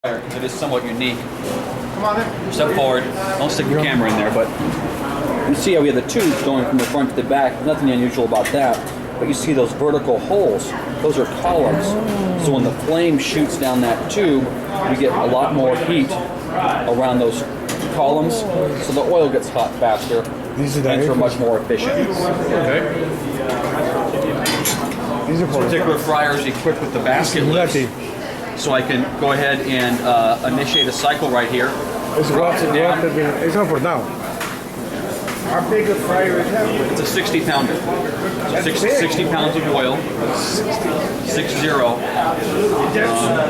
It is somewhat unique. Come on in. Step forward. Don't stick the camera in there, but you see how we have the tubes going from the front to the back. Nothing unusual about that. But you see those vertical holes. Those are columns. So when the flame shoots down that tube, we get a lot more heat around those columns. So the oil gets hot faster. These are and are much more efficient. Okay. These are this particular fryer is equipped with the basket lifts. So I can go ahead and initiate a cycle right here. It's not for now. Our bigger fryer is that? It's a 60 pounder. So 60 pounds of oil. 60.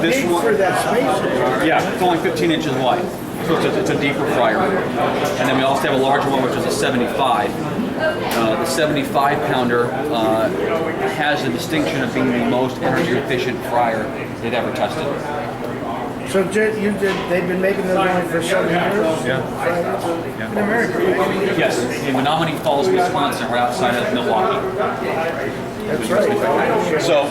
This one for that space? Yeah, it's only 15 inches wide. So it's a deeper fryer. And then we also have a larger one, which is a 75. The 75 pounder has the distinction of being the most energy efficient fryer they've ever tested. So they've been making those only for 7 years? Yeah. In America? Yes, in Menominee Falls, Wisconsin, right outside of Milwaukee. That's right. So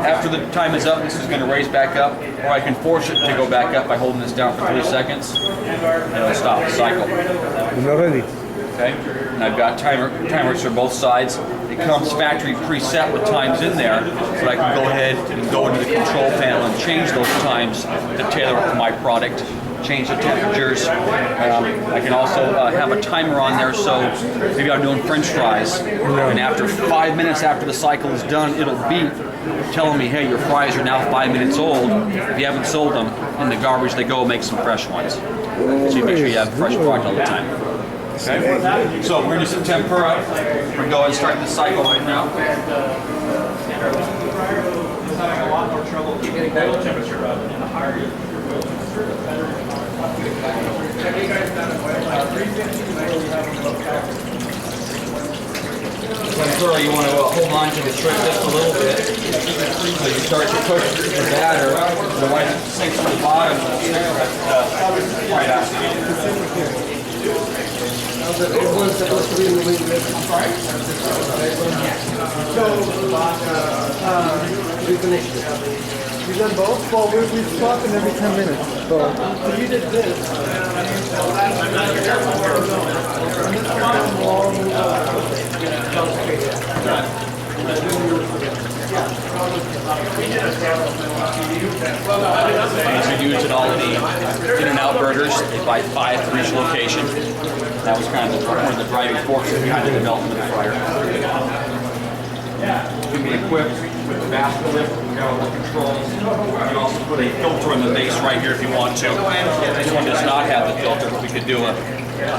after the time is up, this is going to raise back up, or I can force it to go back up by holding this down for 3 seconds, and it'll stop the cycle. You're not ready. Okay, and I've got timers for both sides. It comes factory preset with times in there, so I can go ahead and go into the control panel and change those times to tailor it to my product, change the temperatures. I can also have a timer on there, so maybe I'm doing French fries, and after 5 minutes after the cycle is done, it'll beep telling me, hey, your fries are now 5 minutes old. If you haven't sold them, in the garbage they go, make some fresh ones. So you make sure you have fresh product all the time. Okay, so we're going to do some tempura. We're going to go and start the cycle right now. It's having a lot more trouble keeping the oil temperature up, and the higher your filter, the better. Have you guys done it? 350, Tempura, you want to hold on to the strip just a little bit. So you start to push the batter, the white sinks to the bottom, right after. So, we finished it. You've done both? Well, we're swapping every 10 minutes. So you did this. These are used at all of the In-N-Out burgers. They buy 5 for each location. That was kind of one of the driving forces behind the development of the fryer. You can be equipped with the basket lift, we have all the controls. You can also put a filter in the base right here if you want to. This one does not have the filter, but we could do a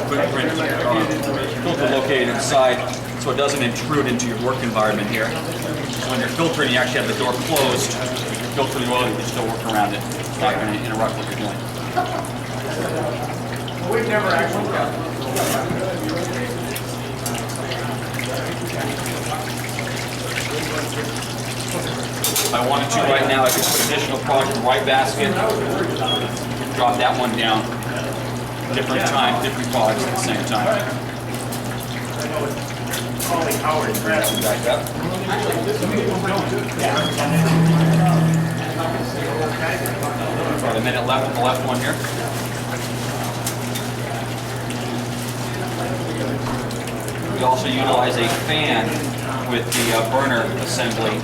footprint filter located inside so it doesn't intrude into your work environment here. So when you're filtering, you actually have the door closed. You filter the oil, you can still work around it. It's not going to interrupt what you're doing. We've never actually done it. If I wanted to right now, I could put additional product in the right basket, drop that one down. Different times, different products at the same time. Back up. About a minute left on the left one here. We also utilize a fan with the burner assembly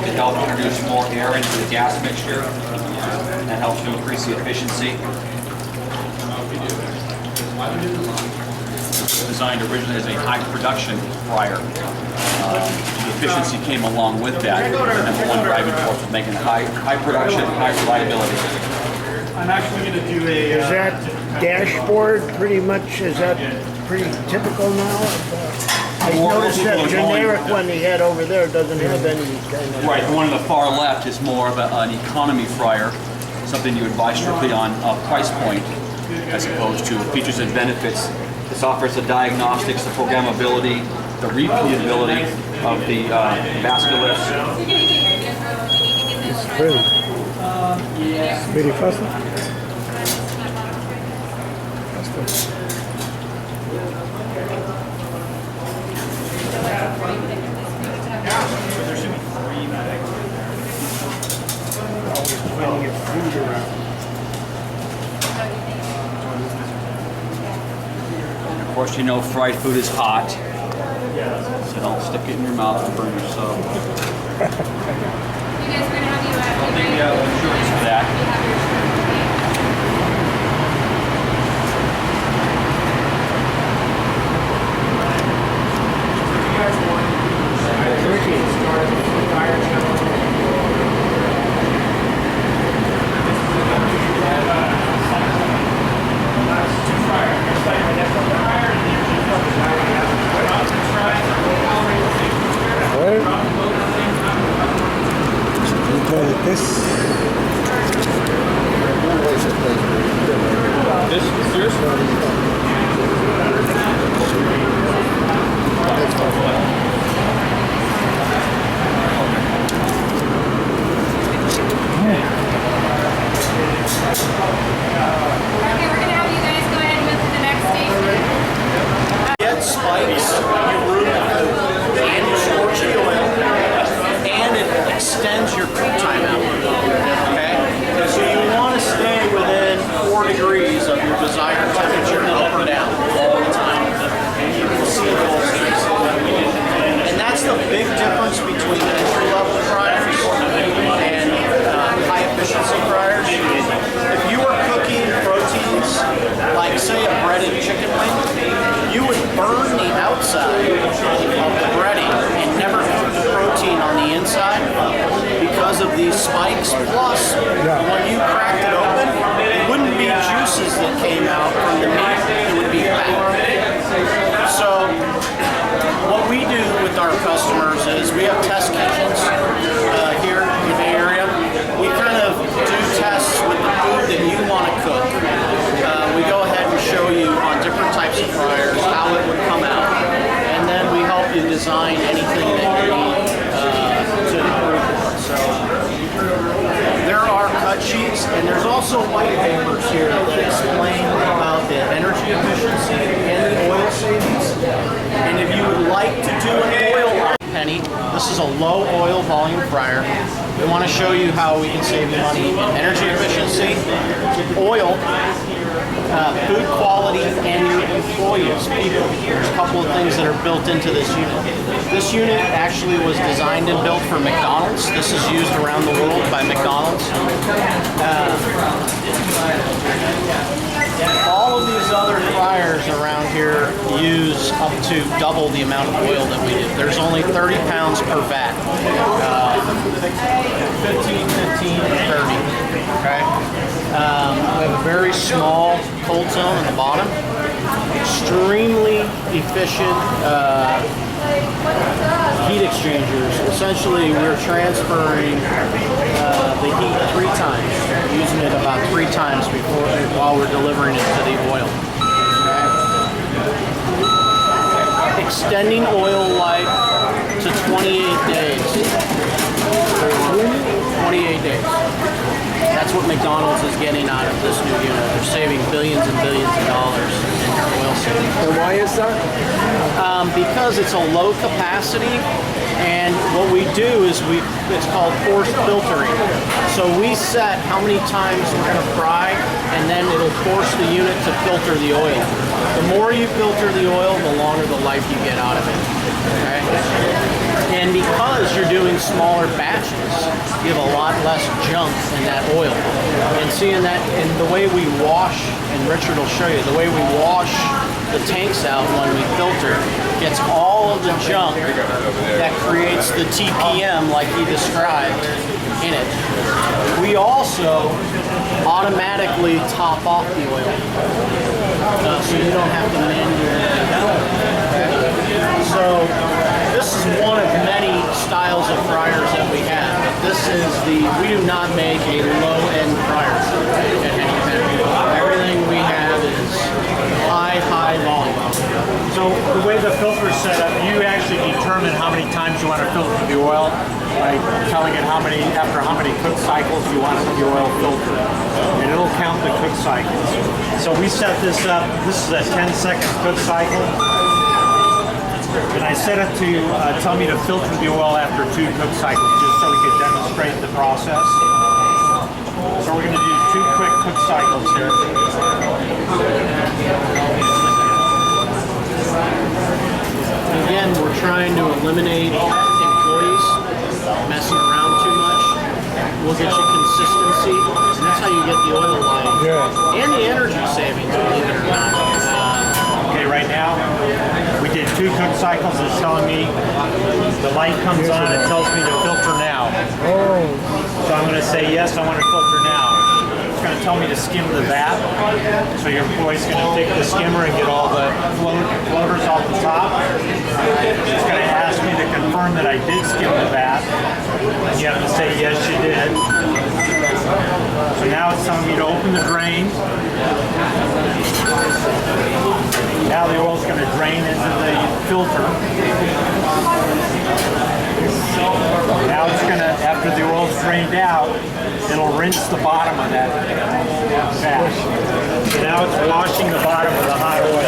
to help introduce more air into the gas mixture. That helps to increase the efficiency. Designed originally as a high production fryer. The efficiency came along with that. The number one driving force of making high production, high reliability. I'm actually going to do a... Is that dashboard pretty much, is that pretty typical now? I noticed that generic one he had over there doesn't have any kind of... Right, the one on the far left is more of an economy fryer, something you would buy strictly on a price point as opposed to features and benefits. This offers the diagnostics, the programmability, the repeatability of the basket lifts. It's very fast. There should be 3 medics. Always trying to get food around. course, you know fried food is hot, so don't stick it in your mouth and burn yourself. You guys are going to have you I think we have insurance for that. This This is yours? Okay, we're going to have you guys go ahead with the next station. Get spikes, you root the food, and you scorch the oil, and it extends your cook time out. Okay? So you want to stay within 4 degrees of your desired temperature, up or down, all the time. And you can see those things. And that's the big difference between entry-level fryers and high efficiency fryers. If you were cooking proteins, like say a breaded chicken wing, you would burn the outside of the breading and never cook the protein on the inside because of these spikes. Plus, when you cracked it open, it wouldn't be juices that came out from the meat, it would be fat. So, what we do with our customers is we have test kitchens here in the area. We kind of do tests with the food that you want to cook. We go ahead and show you on different types of fryers how it would come out, and then we help you design anything that you need to improve it. So there are cut sheets, and there's also white papers here that explain about the energy efficiency and the oil savings. And if you would like to do an oil penny, this is a low oil volume fryer. We want to show you how we can save you money in energy efficiency, oil, food quality, and your employees, people. There's a couple of things that are built into this unit. This unit actually was designed and built for McDonald's. This is used around the world by McDonald's. All of these other fryers around here use up to double the amount of oil that we do. There's only 30 pounds per vat. 15, 15, and 30. Okay? We have a very small cold zone on the bottom. Extremely efficient heat exchangers. Essentially, we're transferring the heat 3 times, using it about 3 times before while we're delivering it to the oil. Okay. Extending oil life to 28 days. 28 days. That's what McDonald's is getting out of this new unit. They're saving billions and billions of dollars in their oil savings. and why is that? Because it's a low capacity, and what we do is it's called forced filtering. So we set how many times we're going to fry, and then it'll force the unit to filter the oil. The more you filter the oil, the longer the life you get out of it. Okay? And because you're doing smaller batches, you have a lot less junk in that oil. And seeing that, and the way we wash, and Richard will show you, the way we wash the tanks out when we filter gets all of the junk that creates the TPM like he described in it. We also automatically top off the oil, so you don't have to manually. So this is one of many styles of fryers that we have. But this is we do not make a low-end fryer at any time. Everything we have is high volume. So the way the filter is set up, you actually determine how many times you want to filter the oil by telling it after how many cook cycles you want the oil filtered. And it'll count the cook cycles. So we set this up, this is a 10-second cook cycle. And I set it to tell me to filter the oil after 2 cook cycles, just so we could demonstrate the process. So we're going to do 2 quick cook cycles here. Again, we're trying to eliminate employees messing around too much. We'll get you consistency, and that's how you get the oil life Yeah. and the energy savings, believe it or not. Okay, right now, we did 2 cook cycles. It's telling me the light comes on, it tells me to filter now. Oh, So I'm going to say, yes, I want to filter now. It's going to tell me to skim the vat. So your employee's going to take the skimmer and get all the floaters off the top. It's going to ask me to confirm that I did skim the vat. And you have to say, yes, you did. So now it's telling me to open the drain. Now the oil's going to drain into the filter. Now it's going to, after the oil's drained out, it'll rinse the bottom of that vat. So now it's washing the bottom of the hot oil.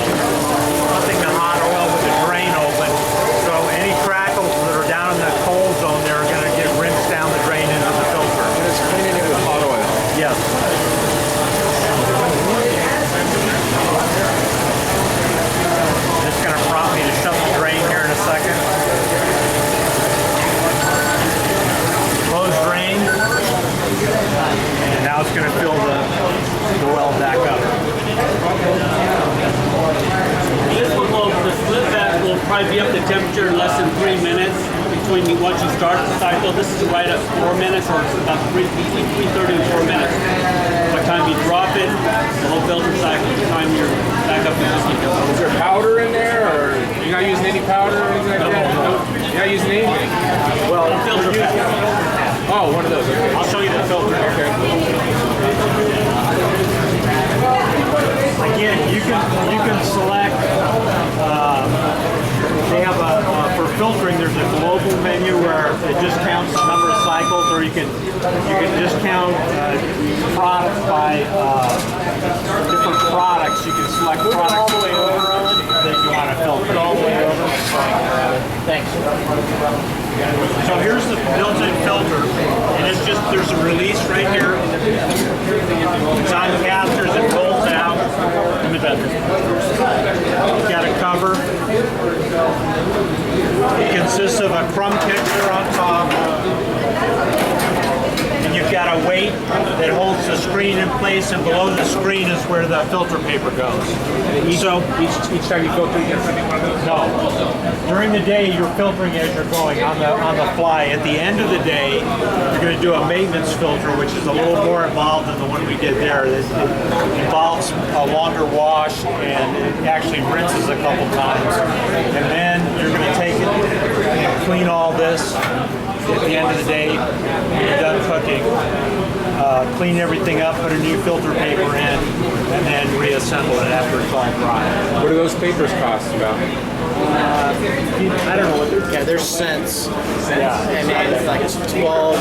Pumping the hot oil with the drain open. So any crackles that are down in the cold zone, they're going to get rinsed down the drain into the filter. it's cleaning it with hot oil. Yes. It's going to prompt me to shut the drain here in a second. Close drain. And now it's going to fill the well back up. This one will, the split vat will probably be up to temperature in less than 3 minutes between once you start the cycle. This is right at 4 minutes, or it's about 3:30 and 4 minutes. By the time you drop it, the whole filter cycle, the time you're back up to 50 filter. Is there powder in there, or you're not using any powder or anything like that? No. You're not using anything? Well, filter vat. Oh, one of those. Okay. I'll show you the filter. Okay. Again, you can select. They have for filtering. There's a global menu where it just counts the number of cycles, or you can just count products by different products. You can select products all the way over that you want to filter. All the way over. Thanks. So here's the built-in filter, and it's just there's a release right here. It's on casters and bolts out. Give me that. It's got a cover. It consists of a crumb catcher on top. And you've got a weight that holds the screen in place, and below the screen is where the filter paper goes. So Each time you filter, you get something one of those? no. During the day, you're filtering as you're going on the fly. At the end of the day, you're going to do a maintenance filter, which is a little more involved than the one we did there. It involves a longer wash, and it actually rinses a couple times. And then you're going to take it and clean all this. At the end of the day, when you're done cooking, clean everything up, put a new filter paper in, and then reassemble it after it's all dry. What do those papers cost about? I don't know what they're. Yeah, they're cents. Yeah. And it's like it's 12.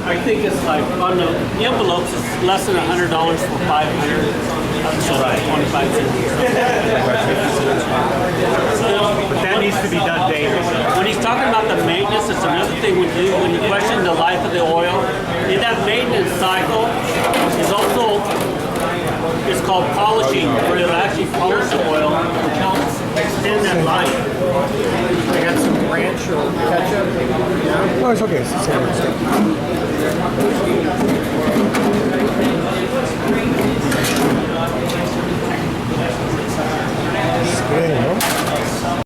I think it's like on the envelopes, it's less than $100 for 500. So Right. 25 cents. But that needs to be done daily. When he's talking about the maintenance, it's another thing when you question the life of the oil. In that maintenance cycle is also, it's called polishing, where it'll actually polish the oil, which helps extend that life. I got some ranch or ketchup. No, it's okay. It's okay.